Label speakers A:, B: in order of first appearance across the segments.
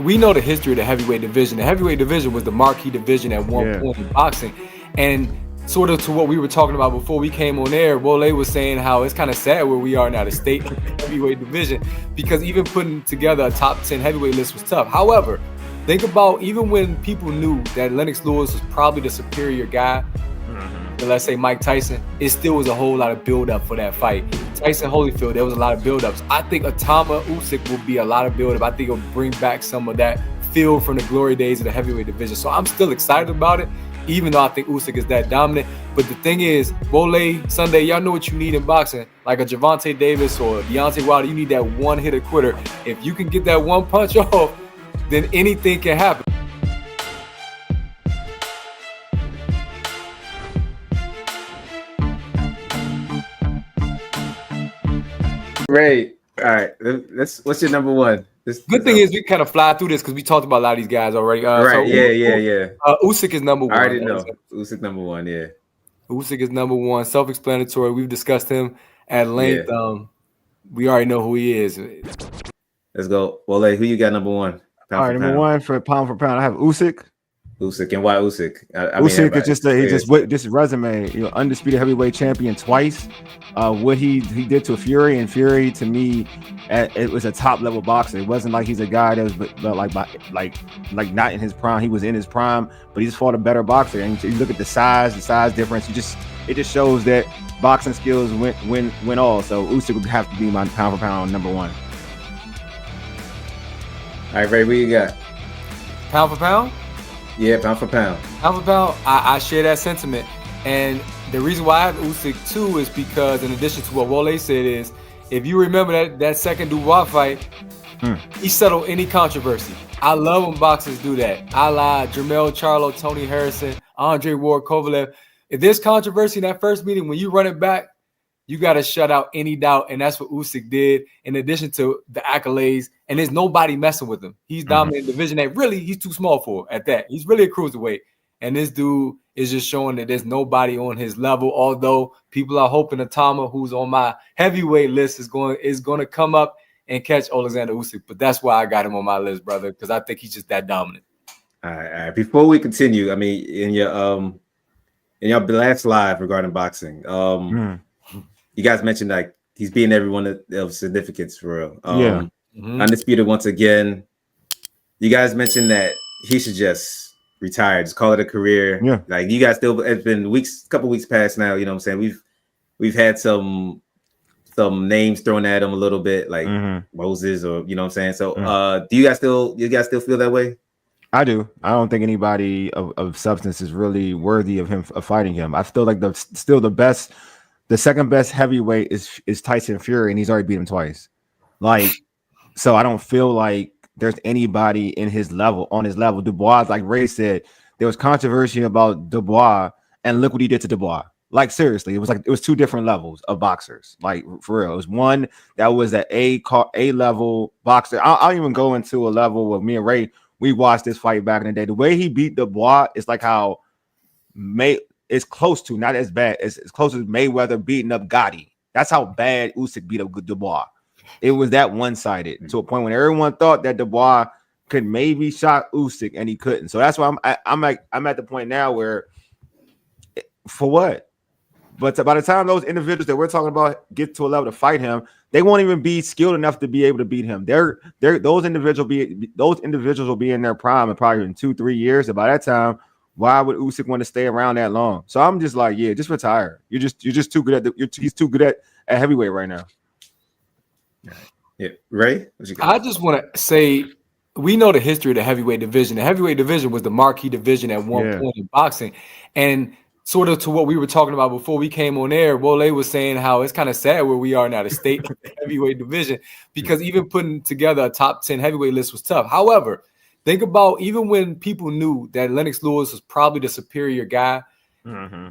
A: we know the history of the heavyweight division. The heavyweight division was the marquee division at one point in boxing. And sort of to what we were talking about before we came on air, Wole was saying how it's kind of sad where we are now, the state of the heavyweight division, because even putting together a top 10 heavyweight list was tough. However, think about even when people knew that Lennox Lewis was probably the superior guy, let's say Mike Tyson, it still was a whole lot of build-up for that fight. Tyson Holyfield, there was a lot of build-ups. I think Atama Usyk will be a lot of build-up. I think it'll bring back some of that feel from the glory days of the heavyweight division. So I'm still excited about it, even though I think Usyk is that dominant. But the thing is, Wole, Sunday, y'all know what you need in boxing. Like a Gervonta Davis or Deontay Wilder, you need that one-hitter quitter. If you can get that one punch off, then anything can happen.
B: Ray, all right. What's your number one?
A: Good thing is we kind of fly through this because we talked about a lot of these guys already.
B: Right?
A: Usyk is number one.
B: I already know. Usyk number one. Yeah.
A: Usyk is number one. Self-explanatory. We've discussed him at length. Yeah. We already know who he is.
B: Let's go. Wole, who you got number one?
C: All right, number one for pound, I have Usyk.
B: Usyk, and why Usyk?
C: Usyk is just resume, undisputed heavyweight champion twice. What he did to Fury, and Fury to me, it was a top level boxer. It wasn't like he's a guy that was like not in his prime. He was in his prime, but he just fought a better boxer. And you look at the size difference. It just shows that boxing skills win all. So Usyk would have to be my pound for pound number one.
B: All right, Ray, what you got?
A: Pound for pound?
B: Yeah, pound for pound.
A: Pound for pound, I share that sentiment. And the reason why I have Usyk too is because, in addition to what Wole said, is if you remember that second Dubois fight, he settled any controversy. I love when boxers do that. A la Jermell Charlo, Tony Harrison, Andre Ward, Kovalev. If there's controversy in that first meeting, when you run it back, you got to shut out any doubt. And that's what Usyk did, in addition to the accolades. And there's nobody messing with him. He's dominating the division that really he's too small for at that. He's really a cruiserweight. And this dude is just showing that there's nobody on his level. Although people are hoping Atama, who's on my heavyweight list, is going to come up and catch Alexander Usyk. But that's why I got him on my list, brother, because I think he's just that dominant.
B: All right. Before we continue, I mean, in your last live regarding boxing, you guys mentioned like he's beating everyone of significance for real. Undisputed once again. You guys mentioned that he should just retire, just call it a career.
C: Yeah.
B: Like you guys still, it's been couple weeks past now. You know what I'm saying? We've had some names thrown at him a little bit, like Moses, or you know what I'm saying. So, do you guys still feel that way?
C: I do. I don't think anybody of substance is really worthy of fighting him. I feel like the second best heavyweight is Tyson Fury, and he's already beat him twice. So I don't feel like there's anybody on his level. Dubois, like Ray said, there was controversy about Dubois, and look what he did to Dubois. Like seriously, it was two different levels of boxers. Like for real, it was one that was that A level boxer. I'll even go into a level with me and Ray. We watched this fight back in the day. The way he beat Dubois is like how it's close to, not as bad as close as Mayweather beating up Gotti. That's how bad Usyk beat up Dubois. It was that one-sided to a point when everyone thought that Dubois could maybe shock Usyk, and he couldn't. So that's why I'm at the point now where, for what? But by the time those individuals that we're talking about get to a level to fight him, they won't even be skilled enough to be able to beat him. Those individuals will be in their prime in probably in 2-3 years. And by that time, why would Usyk want to stay around that long? So I'm just like, yeah, just retire. You're just too good he's too good at heavyweight right now.
B: Yeah, Ray,
A: I just want to say, we know the history of the heavyweight division. The heavyweight division was the marquee division at one point in boxing. And sort of to what we were talking about before we came on air, Wole was saying how it's kind of sad where we are now, the state of the heavyweight division, because even putting together a top 10 heavyweight list was tough. However, think about even when people knew that Lennox Lewis was probably the superior guy,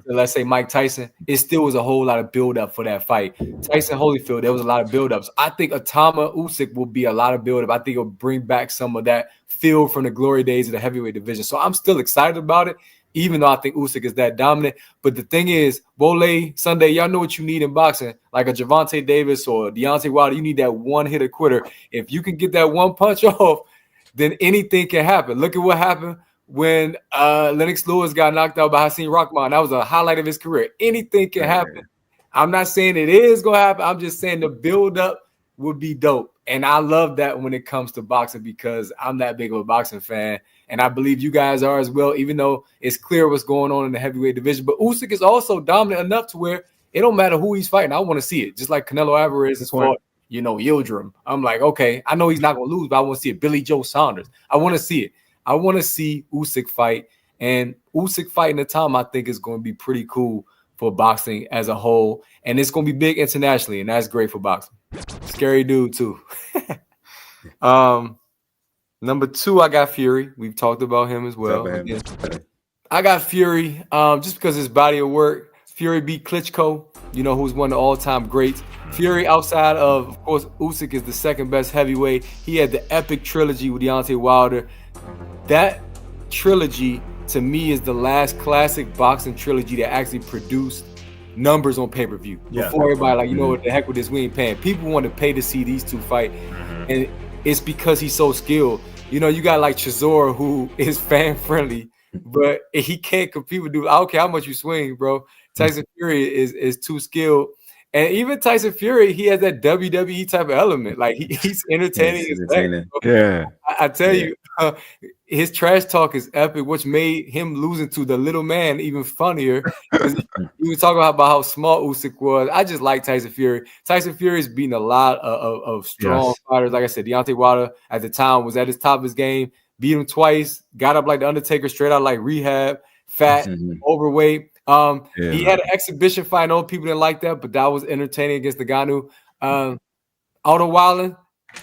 A: let's say Mike Tyson, it still was a whole lot of build-up for that fight. Tyson Holyfield, there was a lot of build-ups. I think Atama Usyk will be a lot of build-up. I think it'll bring back some of that feel from the glory days of the heavyweight division. So I'm still excited about it, even though I think Usyk is that dominant. But the thing is, Wole, Sunday, y'all know what you need in boxing. Like a Gervonta Davis or Deontay Wilder, you need that one-hitter quitter. If you can get that one punch off, then anything can happen. Look at what happened when Lennox Lewis got knocked out by Hakeem Rahman. That was a highlight of his career. Anything can happen. I'm not saying it is going to happen. I'm just saying the build-up would be dope. And I love that when it comes to boxing because I'm that big of a boxing fan. And I believe you guys are as well, even though it's clear what's going on in the heavyweight division. But Usyk is also dominant enough to where it don't matter who he's fighting. I want to see it. Just like Canelo Alvarez has fought, Yildirim. I'm like, okay, I know he's not going to lose, but I want to see it. Billy Joe Saunders. I want to see it. I want to see Usyk fight. And Usyk fighting the time, I think, is going to be pretty cool for boxing as a whole. And it's going to be big internationally, and that's great for boxing. Scary dude, too. Number 2, I got Fury. We've talked about him as well. I got Fury just because his body of work. Fury beat Klitschko, who's one of the all-time greats. Fury, outside of course, Usyk is the second best heavyweight. He had the epic trilogy with Deontay Wilder. That trilogy, to me, is the last classic boxing trilogy that actually produced numbers on pay-per-view. Before everybody what the heck with this, we ain't paying. People want to pay to see these two fight. And it's because he's so skilled. You got like Chisora, who is fan-friendly, but he can't compete with dudes. I don't care how much you swing, bro. Tyson Fury is too skilled. And even Tyson Fury, he has that WWE type of element. Like he's entertaining. I tell you, his trash talk is epic, which made him losing to the little man even funnier. He was talking about how small Usyk was. I just like Tyson Fury. Tyson Fury's beaten a lot of strong fighters. Like I said, Deontay Wilder at the time was at his top of his game. Beat him twice. Got up like the Undertaker, straight out like rehab. Fat, overweight. He had an exhibition fight. I know people didn't like that, but that was entertaining against the Ngannou. Otto Wallin,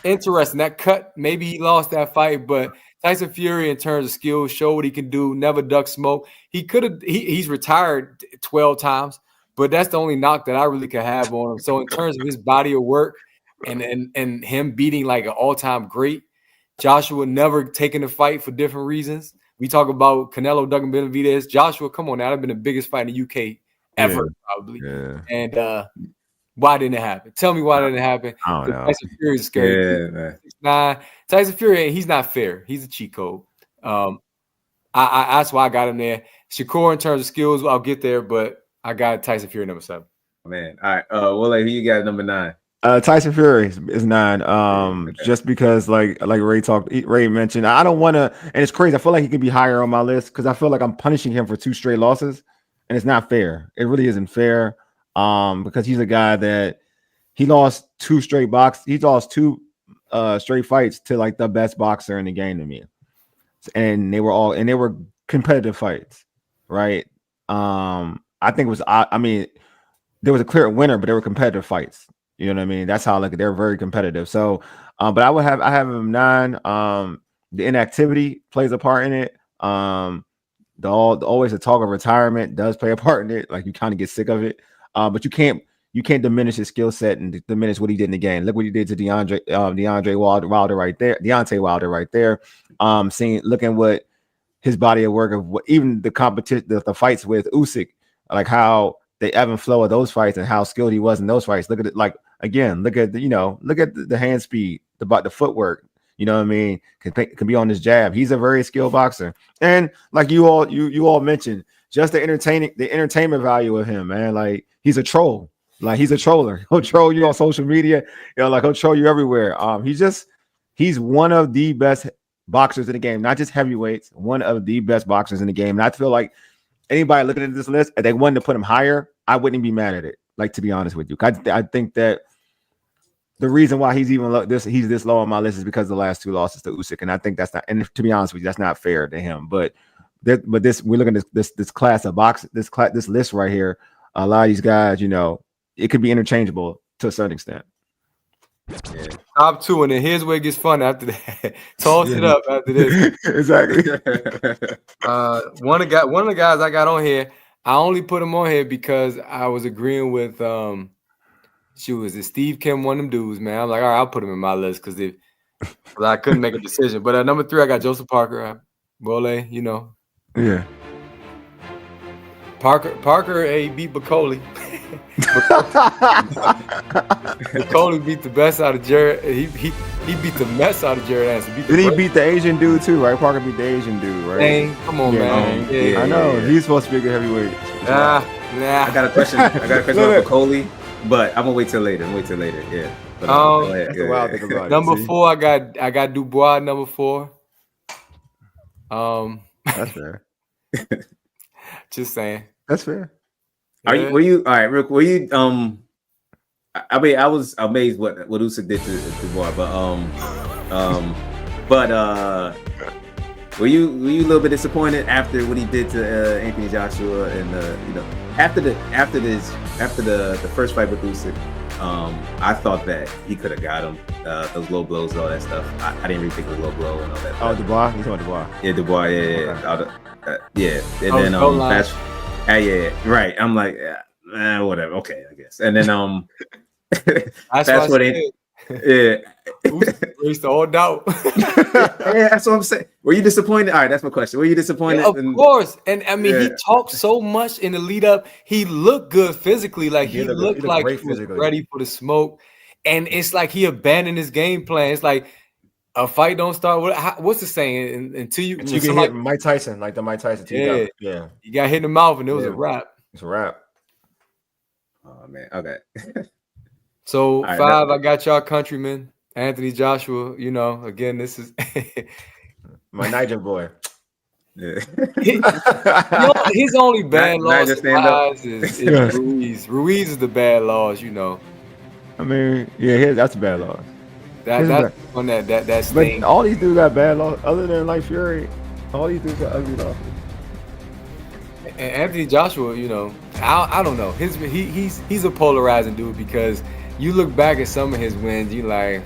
A: interesting. That cut, maybe he lost that fight, but Tyson Fury, in terms of skills, showed what he can do. Never duck smoke. He's retired 12 times, but that's the only knock that I really could have on him. So in terms of his body of work and him beating like an all-time great, Joshua never taking a fight for different reasons. We talk about Canelo, Duggan Benavidez. Joshua, come on now. That'd been the biggest fight in the UK ever, probably. Yeah. And why didn't it happen? Tell me why didn't it happen.
C: I don't know.
A: Tyson Fury is scary. Tyson Fury, he's not fair. He's a cheat code. That's why I got him there. Shakur, in terms of skills, I'll get there, but I got Tyson Fury number 7.
B: Man, all right. Well, who you got number 9?
C: Tyson Fury is 9. Just because, like Ray mentioned, I don't want to, and it's crazy. I feel like he could be higher on my list because I feel like I'm punishing him for 2 straight losses, and it's not fair. It really isn't fair. Because he's a guy that he lost 2 straight He lost 2 straight fights to like the best boxer in the game to me, and they were competitive fights, right? I think it was. I mean, there was a clear winner, but they were competitive fights. You know what I mean? That's how they're very competitive. So, but I have him 9. The inactivity plays a part in it. Always the talk of retirement does play a part in it. Like you kind of get sick of it. But you can't diminish his skill set and diminish what he did in the game. Look what he did to Deontay Wilder right there. Looking what his body of work of what even the competition, the fights with Usyk, like how the ebb and flow of those fights and how skilled he was in those fights. Look at it, like again, look at the hand speed, the footwork. You know what I mean? Can be on his jab. He's a very skilled boxer, and like you all mentioned, just the entertainment value of him, man. Like he's a troll. Like he's a troller. He'll troll you on social media. Like he'll troll you everywhere. He's one of the best boxers in the game, not just heavyweights. One of the best boxers in the game. And I feel like anybody looking at this list, if they wanted to put him higher, I wouldn't be mad at it. Like, to be honest with you, I think that the reason why he's this low on my list is because of the last 2 losses to Usyk, and I think that's not. And to be honest with you, that's not fair to him. But we're looking at this class of box, this list right here. A lot of these guys, it could be interchangeable to a certain extent.
A: Yeah. Top 2, and then here's where it gets fun after that. Toss it up after this.
C: Exactly.
A: One of the guys I got on here, I only put him on here because I was agreeing with Steve Kim, one of them dudes, man. I'm like, all right, I'll put him in my list because I couldn't make a decision. But at number 3, I got Joseph Parker.
C: Yeah.
A: Parker beat Bacoli. Coley beat the best out of Jared. He beat the mess out of Jared Anderson.
C: Did he beat the Asian dude too, right? Parker beat the Asian dude, right?
A: Dang, come on, man.
B: Yeah,
C: I know. He's supposed to be a good heavyweight.
A: Nah.
B: I got a question. For Coley, but I'm gonna wait till later. Yeah. But,
C: that's the wild thing about
A: number
C: it.
A: 4, I got Dubois. Number 4.
C: That's fair.
A: Just saying.
C: That's fair.
B: Yeah. Were you all right, Rick? Were you I mean, I was amazed what Usyk did to Dubois, but were you a little bit disappointed after what he did to Anthony Joshua and after the first fight with Usyk? I thought that he could have got him those low blows, all that stuff. I didn't really think it was low blow and all that.
C: Oh, Dubois, you talking Dubois?
B: Yeah, Dubois, yeah. And then right. I'm like, whatever. Okay, I guess. And then
A: that's what it.
B: Yeah.
A: Erased all doubt.
B: Yeah, that's what I'm saying. Were you disappointed? All right, that's my question. Were you disappointed?
A: Yeah, of course. And I mean, he talked so much in the lead up. He looked good physically. Like he looked like he was ready for the smoke. And it's like he abandoned his game plan. It's like a fight don't start. What's the saying? Until you
C: get hit Mike Tyson, like the Mike Tyson.
A: You got hit in the mouth, and it was a wrap.
C: It's a wrap.
B: Oh man. Okay.
A: So right, 5, I got y'all countrymen. Anthony Joshua, again, this is
C: my Niger boy.
B: Yeah.
A: His only bad loss is Ruiz. Ruiz is the bad loss,
C: I mean, yeah, that's a bad loss.
A: That's one that sting.
C: But all these dudes got bad loss, other than like Fury. All these dudes got ugly losses.
A: And Anthony Joshua, I don't know. He's a polarizing dude because you look back at some of his wins, you like,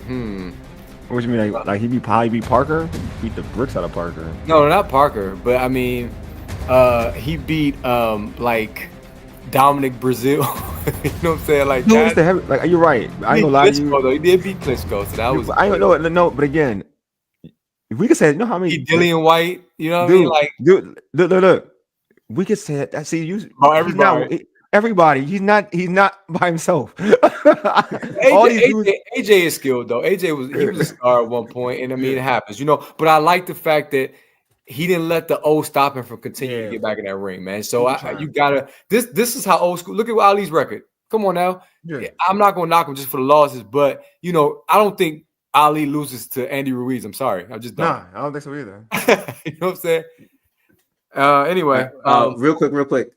C: What you mean? Like he beat Parker? He beat the bricks out of Parker.
A: No, not Parker, but I mean, he beat like Dominic Brazil. You know what I'm saying? Like that.
C: Like you're right. I ain't gonna lie to you.
A: Though. He did beat Klitschko, so that was.
C: I don't know. No, but again, if we could say, how many?
A: Dillian White. You know what I mean? Like,
C: dude, look. We could say it. See, you.
A: Everybody.
C: Everybody, he's not by himself.
A: AJ is skilled though. AJ was a star at one point, and I mean it happens, But I like the fact that he didn't let the old stop him from continuing to get back in that ring, man. So you gotta. This is how old school. Look at Ali's record. Come on now. Yeah. I'm not gonna knock him just for the losses, but I don't think Ali loses to Andy Ruiz. I'm sorry, I just don't.
C: Nah, I don't think so either.
A: You know what I'm saying? Anyway,
B: real quick.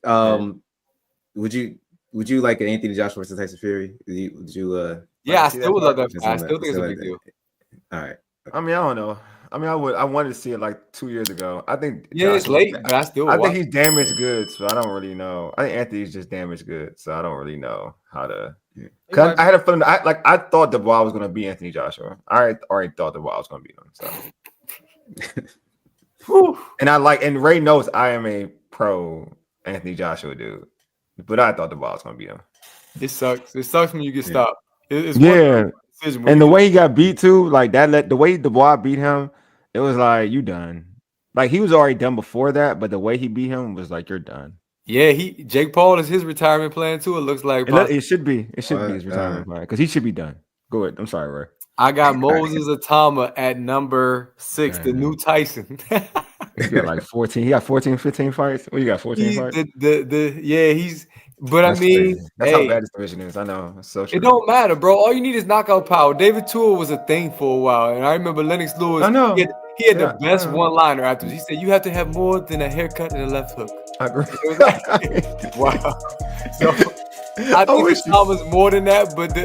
B: Would you like an Anthony Joshua versus Tyson Fury? Would you
A: I still would love that. I still think it's a big deal.
B: All right.
C: I mean, I don't know. I mean, I wanted to see it like 2 years ago. I think
A: it's late, but I think
C: he's damaged goods, so I don't really know. I think Anthony's just damaged goods, so I don't really know how to. Cause I had a feeling. I thought Dubois was going to beat Anthony Joshua. I already thought Dubois was going to beat him. So, and Ray knows I am a pro Anthony Joshua dude. But I thought Dubois was going to beat him.
A: It sucks. It sucks when you get stopped. It's
C: and the way he got beat too, like that. The way Dubois beat him, it was like you done. Like he was already done before that, but the way he beat him was like you're done.
A: Yeah, Jake Paul is his retirement plan too. It looks like
C: it should be. It should be his retirement plan because he should be done. Go ahead. I'm sorry, Ray.
A: I got Moses Atama at number 6, the new Tyson.
C: He got like 14. He got 14, 15 fights. What you got? 14 fights?
A: He's. But that's crazy.
C: That's how bad this division is. I know. It's so true.
A: It don't matter, bro. All you need is knockout power. David Tua was a thing for a while, and I remember Lennox Lewis.
C: I know.
A: He had the best one-liner afterwards. He said, "You have to have more than a haircut and a left hook."
C: I agree.
A: Wow. So I think Thomas more than that, but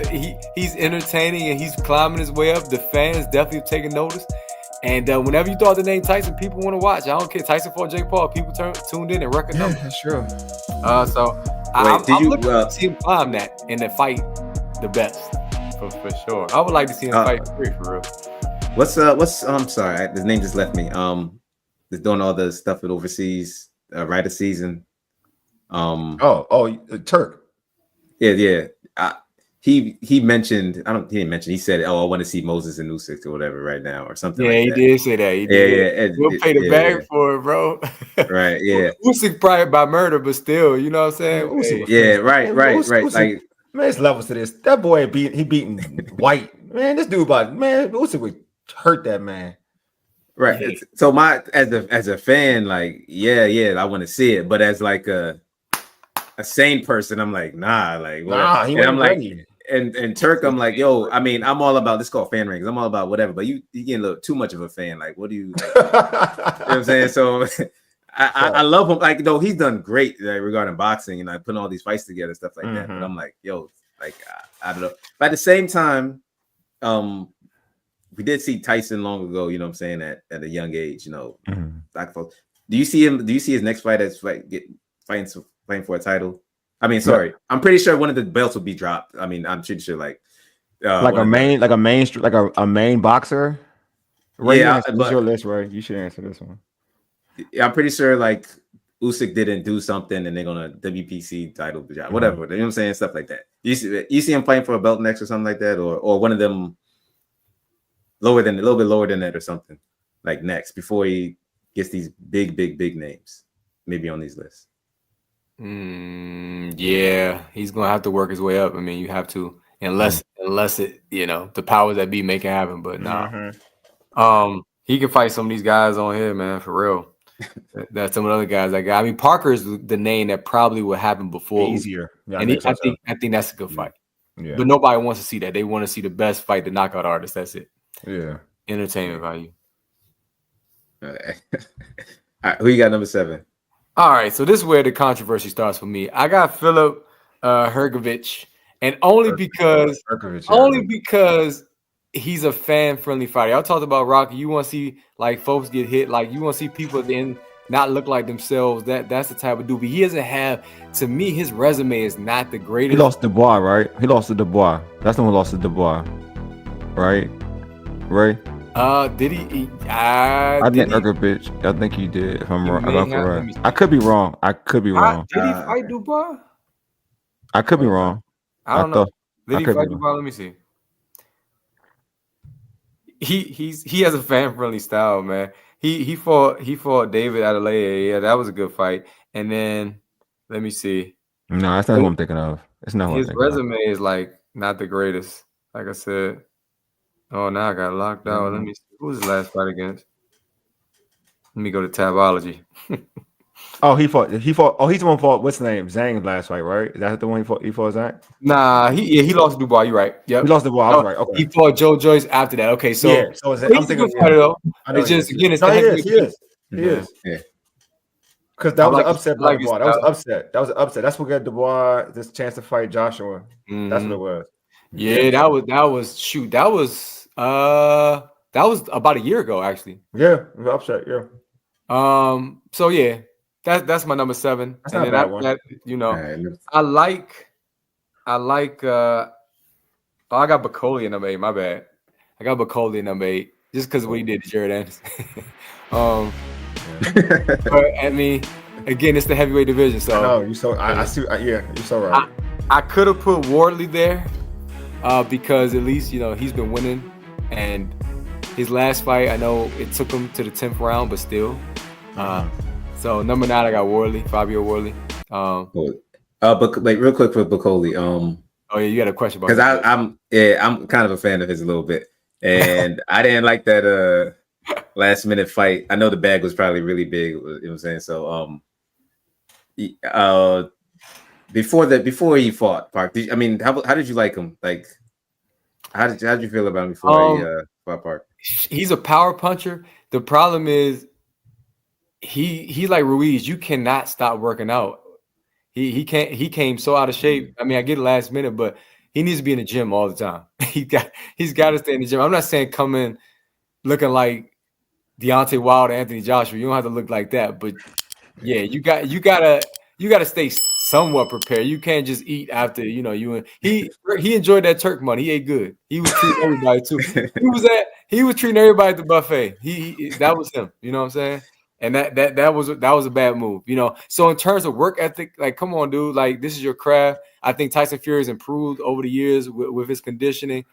A: he's entertaining and he's climbing his way up. The fans definitely taking notice. And whenever you throw out the name Tyson, people want to watch. I don't care. Tyson fought Jake Paul. People tuned in and record numbers.
C: Yeah, that's true.
A: I'm looking to see him climb that and then fight the best for sure. I would like to see him fight free for real.
B: What's I'm sorry, the name just left me. Just doing all the stuff with overseas writer season.
C: Turk.
B: Yeah. he mentioned, he didn't mention, he said, "Oh, I want to see Moses and Usyk or whatever right now," or something
A: Yeah,
B: like
A: he
B: that.
A: did say that. He did. He'll pay the bag for it, bro.
B: Right. Yeah.
A: Usyk probably by murder, but still, you know what I'm saying?
C: Usyk was
B: yeah.
C: finished.
B: Right.
C: Usyk,
B: Like,
C: man, it's levels to this. That boy beating White. Man, this dude Usyk would hurt that man.
B: Right.
A: Yeah.
B: So as a fan, like, yeah, I want to see it, but as like a sane person, I'm like, nah, like whatever.
C: Nah, he
B: and I'm like,
C: ready.
B: and Turk, I'm like, yo, I mean, I'm all about this called fan rings. I'm all about whatever, but you getting a little too much of a fan. Like, what do you like? You know what I'm saying? So I love him. Like, he's done great regarding boxing and like putting all these fights together, stuff like that. But I'm like, yo, like I don't know. But at the same time, we did see Tyson long ago, you know what I'm saying, at a young age, you know. Black folks. Do you see his next fight as playing for a title? I mean, sorry. I'm pretty sure one of the belts will be dropped. I mean, I'm pretty sure like
C: a main boxer. Ray,
B: yeah,
C: this is your list, right? You should answer this one.
B: I'm pretty sure like Usyk didn't do something and they're gonna WPC title job, whatever. You know what I'm saying? Stuff like that. You see him playing for a belt next or something like that, or one of them a little bit lower than that or something like next before he gets these big names maybe on these lists.
A: Yeah, he's gonna have to work his way up. I mean, you have to, unless it, the powers that be make it happen. But nah, he can fight some of these guys on here, man, for real. That's some of the other guys I got. I mean, Parker is the name that probably would happen before.
C: Easier. Yeah,
A: I think that's a good fight.
C: Yeah.
A: But nobody wants to see that. They want to see the best fight, the knockout artist. That's it.
C: Yeah.
A: Entertainment value.
B: All right. Who you got number 7?
A: All right, so this is where the controversy starts for me. I got Philip Hrgović, and only because he's a fan-friendly fighter. Y'all talked about Rocky. You want to see like folks get hit, like you want to see people then not look like themselves. That's the type of dude. But he doesn't have. To me, his resume is not the greatest.
C: He lost to Dubois, right? He lost to Dubois. That's the one who lost to Dubois, right? Right?
A: Did he?
C: I think Hrgović. I think he did. If I'm wrong, I could be wrong.
A: Did he fight Dubois?
C: I could be wrong.
A: I don't know. Did he fight Dubois? Let me see. He has a fan friendly style, man. He fought David Adelaide. Yeah, that was a good fight. And then let me see.
C: No, that's not what I'm thinking of. It's not
A: his resume is like not the greatest. Like I said. Oh, now I got locked out. Let me see. Who was his last fight against? Let me go to Tabology.
C: He fought. Oh, he's the one fought. What's the name? Zhang last fight, right? Is that the one he fought Zhang?
A: Nah, he lost to Dubois. You're right. Yep.
C: He lost to Dubois. I was right. Okay.
A: He fought Joe Joyce after that. Okay, so
C: yeah. So I'm thinking
A: fighter though. It's just again, it's
C: he is. Yeah. Because that was an upset by Dubois. That was an upset. That's what got Dubois this chance to fight Joshua. That's what it was.
A: Yeah, that was that was about a year ago, actually.
C: Yeah, it was upset. Yeah.
A: So yeah, that's my number 7.
C: That's not a bad one.
A: I like. I got Bacoli at number 8. My bad. I got Bacoli at number 8 just because of what he did to Jared Anderson. But I mean, again, it's the heavyweight division. So
C: no, you so I see. You're so right.
A: I could have put Wardley there. Because at least he's been winning, and his last fight I know it took him to the 10th round, but still. So number 9 I got Wardley, Fabio Wardley.
B: But like real quick for Bacoli.
A: Oh yeah, you got a question about
B: because I'm kind of a fan of his a little bit, and I didn't like that last minute fight. I know the bag was probably really big. You know what I'm saying? So before he fought Park, how did you like him? Like, how did you feel about him before he fought Park?
A: He's a power puncher. The problem is he's like Ruiz. You cannot stop working out. He can't. He came so out of shape. I mean, I get it last minute, but he needs to be in the gym all the time. He's got to stay in the gym. I'm not saying come in looking like Deontay Wilder, Anthony Joshua. You don't have to look like that, but yeah, you gotta stay somewhat prepared. You can't just eat after he enjoyed that Turk money. He ate good. He was treating everybody too. He was treating everybody at the buffet. He that was him. You know what I'm saying? And that was a bad move, you know. So in terms of work ethic, like, come on, dude, like, this is your craft. I think Tyson Fury has improved over the years with his conditioning.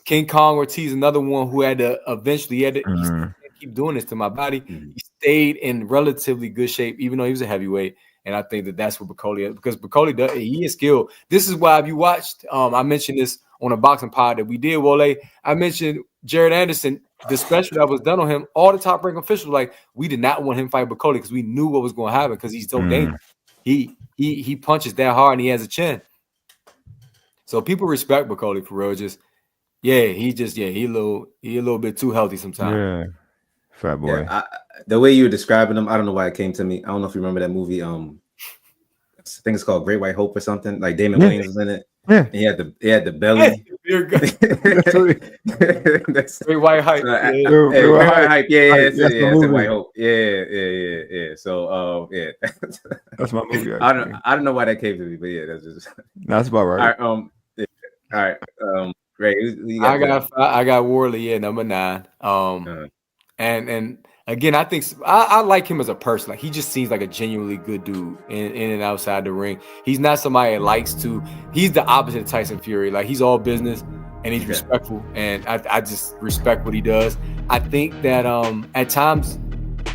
A: King Kong Ortiz, another one who had to eventually he can't keep doing this to my body. He stayed in relatively good shape, even though he was a heavyweight. And I think that's what Bacoli is, because Bacoli he is skilled. This is why, if you watched, I mentioned this on a boxing pod that we did, Wole. I mentioned Jared Anderson, the special that was done on him. All the top rank officials, like, we did not want him fight Bacoli because we knew what was going to happen, because he's so dangerous. He punches that hard and he has a chin. So people respect Bacoli for real. Just he a little bit too healthy sometimes.
C: Yeah, fat boy.
B: Yeah, the way you were describing him, I don't know why it came to me. I don't know if you remember that movie. I think it's called Great White Hope or something. Like Damon Wayans was in it.
C: Yeah,
B: and he had the belly.
A: That's Great White Hype.
B: Great White Hype. Yeah. That's White Hope. Yeah. So yeah,
C: that's my movie.
B: I don't know why that came to me, but yeah, that's just
C: that's about right.
B: All right. Ray,
A: I got Worley, yeah, number 9. And again, I think I like him as a person. Like, he just seems like a genuinely good dude in and outside the ring. He's not somebody that likes to. He's the opposite of Tyson Fury. Like, he's all business and he's respectful, and I just respect what he does. I think that at times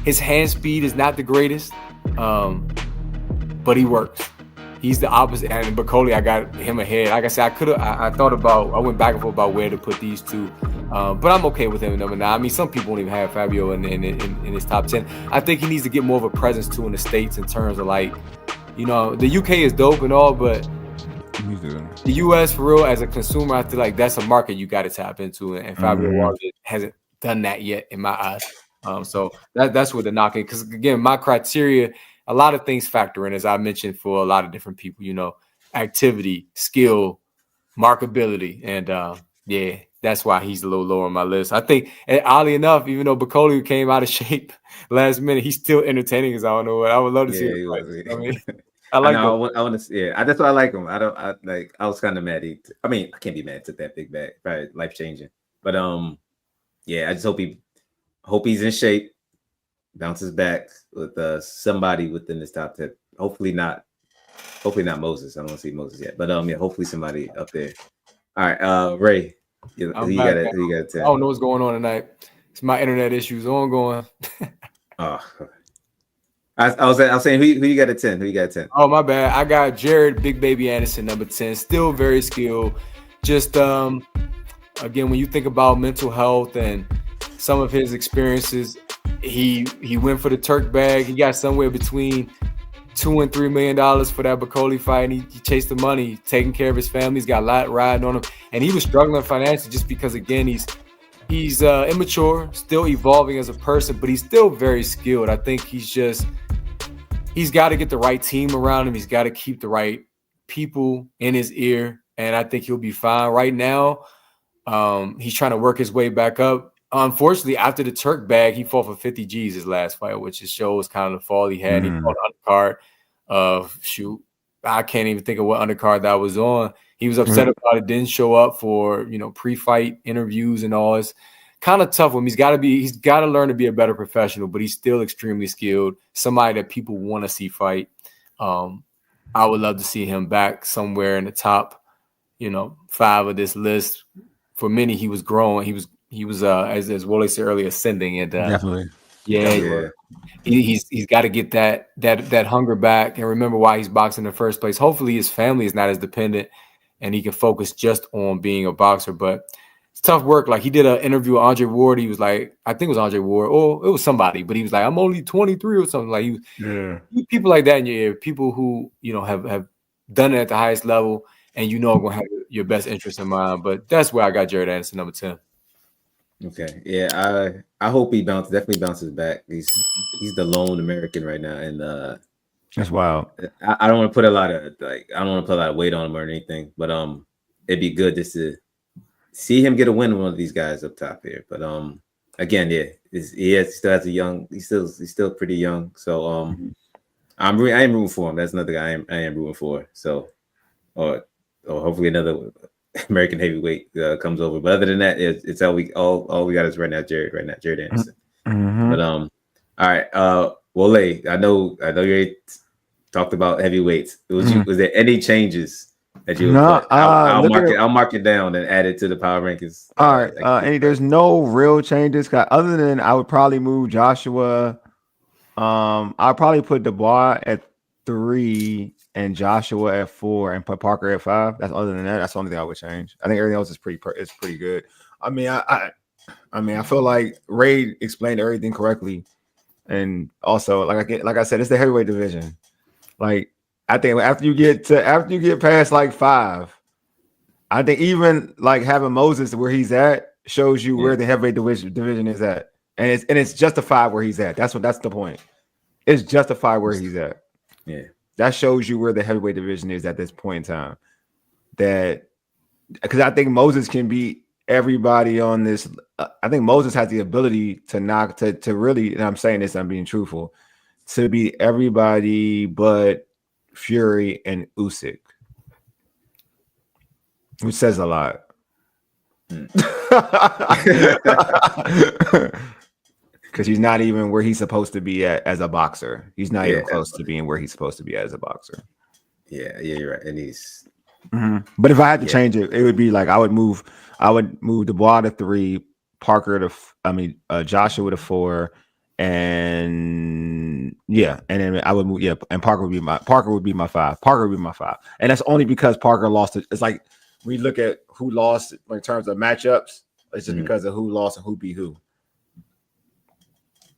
A: his hand speed is not the greatest, but he works. He's the opposite. And Bacoli, I got him ahead. Like I said, I went back and forth about where to put these two. But I'm okay with him at number 9. I mean, some people don't even have Fabio in his top 10. I think he needs to get more of a presence too in the States, in terms of, like, you know, the UK is dope and all, but the US, for real, as a consumer, I feel like that's a market you got to tap into, and Fabio Walter hasn't done that yet in my eyes. So that's what the knock is. Because again, my criteria, a lot of things factor in, as I mentioned, for a lot of different people, you know, activity, skill, marketability. And that's why he's a little lower on my list. I think, oddly enough, even though Bacoli came out of shape last minute, he's still entertaining, as I don't know what. I would love to see him fight. I mean, I like him.
B: I want to, yeah, that's why I like him. I was kind of mad. I can't be mad. Took that big bag, probably life changing. But yeah, I just hope he's in shape, bounces back with somebody within this top 10. Hopefully not Moses. I don't want to see Moses yet, but yeah, hopefully somebody up there. All right, Ray, who you got a 10?
A: I don't know what's going on tonight. It's my internet issues ongoing.
B: Oh, I was saying, who you got a 10? Who you got a 10?
A: Oh, my bad. I got Jared Big Baby Anderson, number 10. Still very skilled. Just again, when you think about mental health and some of his experiences, he went for the Turk bag. He got somewhere between $2 and $3 million for that Bacoli fight, and he chased the money, taking care of his family. He's got a lot riding on him, and he was struggling financially just because, again, he's immature, still evolving as a person, but he's still very skilled. I think he's got to get the right team around him. He's got to keep the right people in his ear, and I think he'll be fine. Right now, he's trying to work his way back up. Unfortunately, after the Turk bag, he fought for 50 G's his last fight, which just shows kind of the fall he had. He fought undercard of I can't even think of what undercard that was on. He was upset about it, didn't show up for, you know, pre-fight interviews and all. It's kind of tough with him. He's got to learn to be a better professional, but he's still extremely skilled. Somebody that people want to see fight. I would love to see him back somewhere in the top, 5 of this list. For many, he was growing. He was as Wole said earlier, ascending. And
C: definitely.
A: Yeah. He's got to get that hunger back and remember why he's boxing in the first place. Hopefully his family is not as dependent and he can focus just on being a boxer. But it's tough work. Like, he did an interview with Andre Ward. He was like, I think it was Andre Ward, or it was somebody, but he was like, I'm only 23 or something. Like, people like that in your ear, people who have done it at the highest level, and are going to have your best interest in mind. But that's where I got Jared Anderson, number 10.
B: Okay, yeah, I hope he definitely bounces back. He's the lone American right now, and
C: that's wild.
B: I don't want to put a lot of weight on him or anything, but it'd be good just to see him get a win with one of these guys up top here. But again, yeah, he's still pretty young, so I am rooting for him. That's another guy I am rooting for. So, or hopefully another American heavyweight comes over. But other than that, it's all we got is right now Jared Anderson. But all right. Wole, I know you already talked about heavyweights. Was there any changes that you would put? I'll mark it down and add it to the power rankings.
C: All right. There's no real changes. Other than I would probably move Joshua. I'll probably put Dubois at 3 and Joshua at 4 and put Parker at 5. That's other than that. That's the only thing I would change. I think everything else is pretty good. I mean, I feel like Ray explained everything correctly, and also like I said, it's the heavyweight division. Like I think after you get past like 5, I think even like having Moses where he's at shows you where the heavyweight division is at, and it's justified where he's at. That's the point. It's justified where he's at.
B: Yeah, that
C: shows you where the heavyweight division is at this point in time. That because I think Moses can beat everybody on this. I think Moses has the ability to really, and I'm saying this, I'm being truthful, to beat everybody but Fury and Usyk, which says a lot. Because he's not even where he's supposed to be at as a boxer. He's not even close to being where he's supposed to be as a boxer.
B: Yeah, you're right. And he's.
C: But if I had to change it, it would be like I would move Dubois to 3, Parker to Joshua to 4, and then I would move and Parker would be my 5. Parker would be my 5, and that's only because Parker lost it. It's like we look at who lost in terms of matchups. It's just because of who lost and who beat who.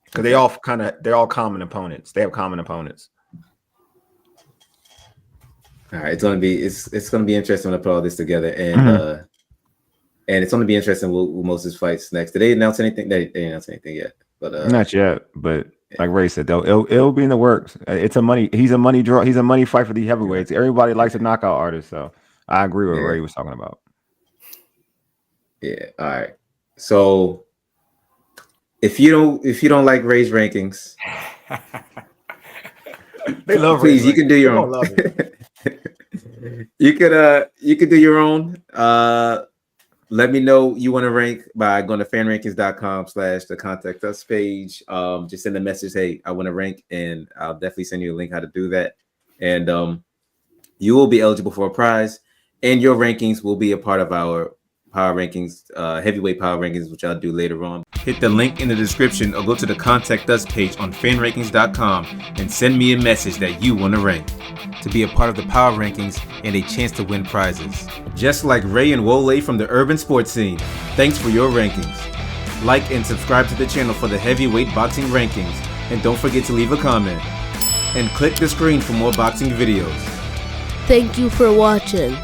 C: Because they're all common opponents. They have common opponents.
B: All right, it's gonna be interesting to put all this together, and it's gonna be interesting with Moses fights next. Did they announce anything? They didn't announce anything yet, but
C: not yet. But like Ray said, though, it'll be in the works. It's a money. He's a money draw. He's a money fight for the heavyweights. Everybody likes a knockout artist, so I agree with what Ray was talking about.
B: Yeah. All right. So if you don't like Ray's rankings,
C: they love.
B: Please, you can do your own. You could do your own. Let me know you want to rank by going to fanrankings.com/the contact us page. Just send a message. Hey, I want to rank, and I'll definitely send you a link how to do that. And you will be eligible for a prize, and your rankings will be a part of our power rankings, heavyweight power rankings, which I'll do later on. Hit the link in the description or go to the contact us page on fanrankings.com and send me a message that you want to rank to be a part of the power rankings and a chance to win prizes. Just like Ray and Wole from the urban sports scene, thanks for your rankings. Like and subscribe to the channel for the heavyweight boxing rankings, and don't forget to leave a comment. And click the screen for more boxing videos.
D: Thank you for watching.